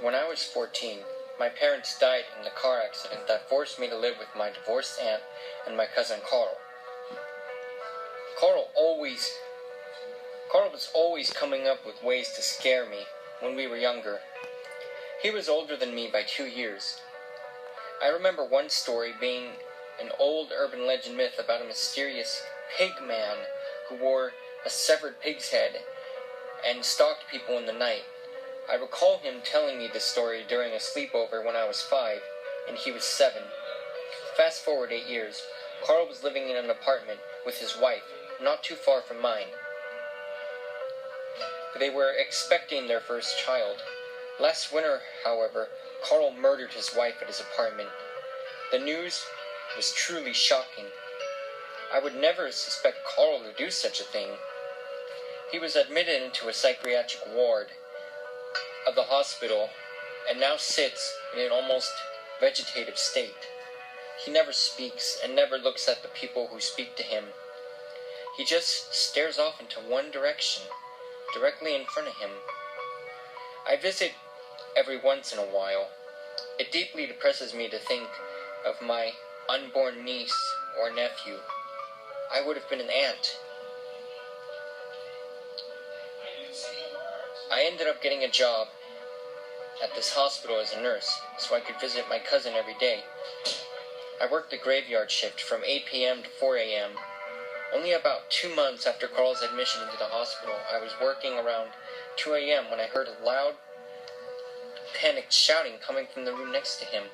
When I was 14, my parents died in the car accident that forced me to live with my divorced aunt and my cousin Carl. Carl was always coming up with ways to scare me when we were younger. He was older than me by 2 years. I remember one story being an old urban legend myth about a mysterious pig man who wore a severed pig's head and stalked people in the night. I recall him telling me this story during a sleepover when I was 5 and he was 7. Fast forward 8 years, Carl was living in an apartment with his wife, not too far from mine. They were expecting their first child. Last winter, however, Carl murdered his wife at his apartment. The news was truly shocking. I would never suspect Carl to do such a thing. He was admitted into a psychiatric ward of the hospital and now sits in an almost vegetative state. He never speaks and never looks at the people who speak to him. He just stares off into one direction, directly in front of him. I visit every once in a while. It deeply depresses me to think of my unborn niece or nephew. I would have been an aunt. I ended up getting a job at this hospital as a nurse, so I could visit my cousin every day. I worked the graveyard shift from 8 p.m. to 4 a.m. Only about 2 months after Carl's admission into the hospital, I was working around 2 a.m. when I heard a loud, panicked shouting coming from the room next to him.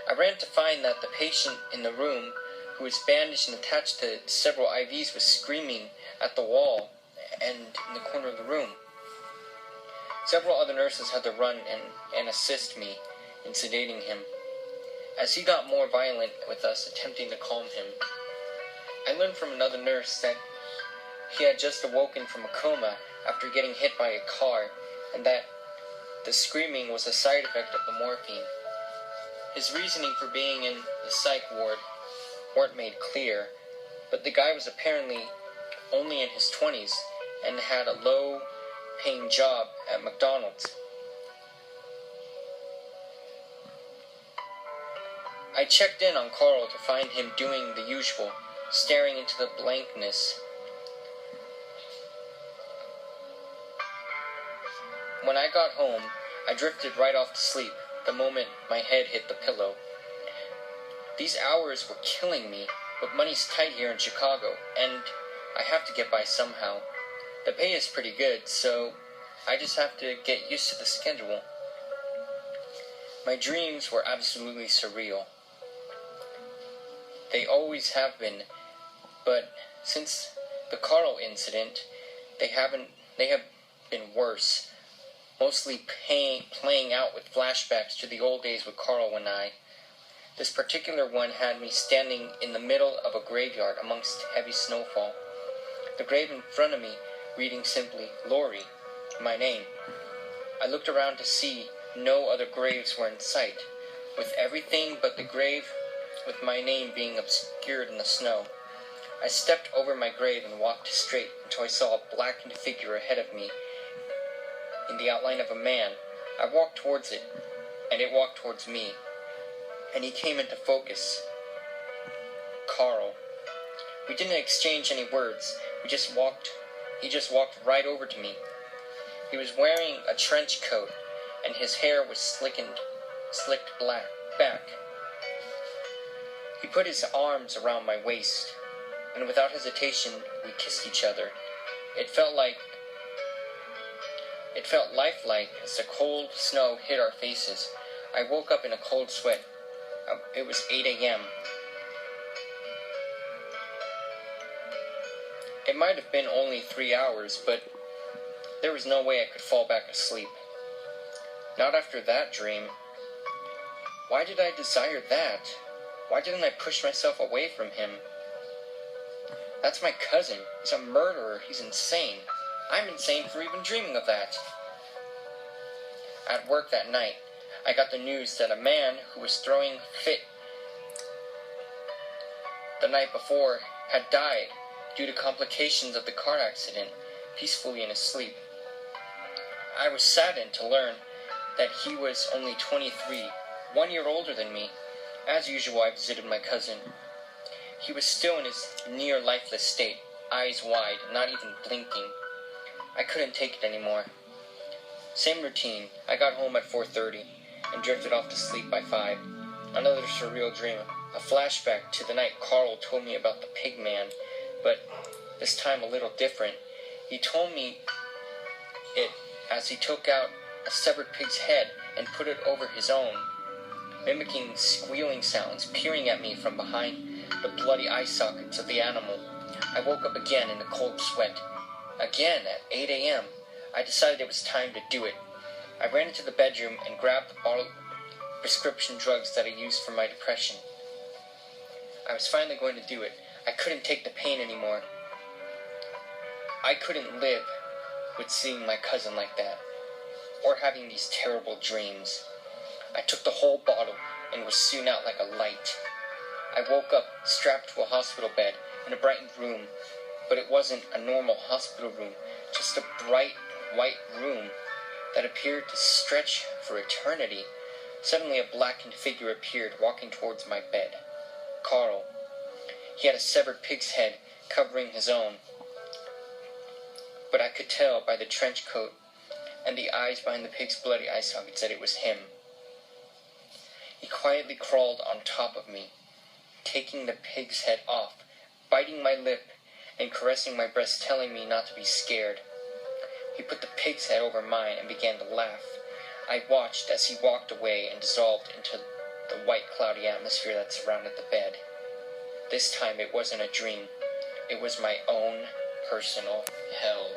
I ran to find that the patient in the room, who was bandaged and attached to several IVs, was screaming at the wall and in the corner of the room. Several other nurses had to run and assist me in sedating him. As he got more violent with us attempting to calm him, I learned from another nurse that he had just awoken from a coma after getting hit by a car, and that the screaming was a side effect of the morphine. His reasoning for being in the psych ward weren't made clear, but the guy was apparently only in his 20s and had a low-paying job at McDonald's. I checked in on Carl to find him doing the usual, staring into the blankness. When I got home, I drifted right off to sleep the moment my head hit the pillow. These hours were killing me, but money's tight here in Chicago, and I have to get by somehow. The pay is pretty good, so I just have to get used to the schedule. My dreams were absolutely surreal. They always have been, but since the Carl incident, they have been worse, mostly playing out with flashbacks to the old days with Carl and I. This particular one had me standing in the middle of a graveyard amongst heavy snowfall. The grave in front of me reading simply, Lori, my name. I looked around to see no other graves were in sight, with everything but the grave with my name being obscured in the snow. I stepped over my grave and walked straight until I saw a blackened figure ahead of me in the outline of a man. I walked towards it, and it walked towards me, and he came into focus. Carl. We didn't exchange any words. He just walked right over to me. He was wearing a trench coat, and his hair was slicked back. He put his arms around my waist, and without hesitation, we kissed each other. It felt lifelike as the cold snow hit our faces. I woke up in a cold sweat. It was 8 a.m. It might have been only 3 hours, but there was no way I could fall back asleep. Not after that dream. Why did I desire that? Why didn't I push myself away from him? That's my cousin. He's a murderer. He's insane. I'm insane for even dreaming of that. At work that night, I got the news that a man who was throwing a fit the night before had died due to complications of the car accident, peacefully in his sleep. I was saddened to learn that he was only 23, 1 year older than me. As usual, I visited my cousin. He was still in his near lifeless state, eyes wide, not even blinking. I couldn't take it anymore. Same routine. I got home at 4:30 and drifted off to sleep by 5. Another surreal dream. A flashback to the night Carl told me about the pig man, but this time a little different. He told me it as he took out a severed pig's head and put it over his own, mimicking squealing sounds, peering at me from behind the bloody eye sockets of the animal. I woke up again in a cold sweat. Again at 8 a.m. I decided it was time to do it. I ran into the bedroom and grabbed the bottle of prescription drugs that I used for my depression. I was finally going to do it. I couldn't take the pain anymore. I couldn't live with seeing my cousin like that, or having these terrible dreams. I took the whole bottle and was soon out like a light. I woke up strapped to a hospital bed in a brightened room, but it wasn't a normal hospital room, just a bright white room that appeared to stretch for eternity. Suddenly a blackened figure appeared, walking towards my bed. Carl. He had a severed pig's head covering his own, but I could tell by the trench coat and the eyes behind the pig's bloody eye sockets that it was him. He quietly crawled on top of me, taking the pig's head off, biting my lip and caressing my breast, telling me not to be scared. He put the pig's head over mine and began to laugh. I watched as he walked away and dissolved into the white cloudy atmosphere that surrounded the bed. This time it wasn't a dream. It was my own personal hell.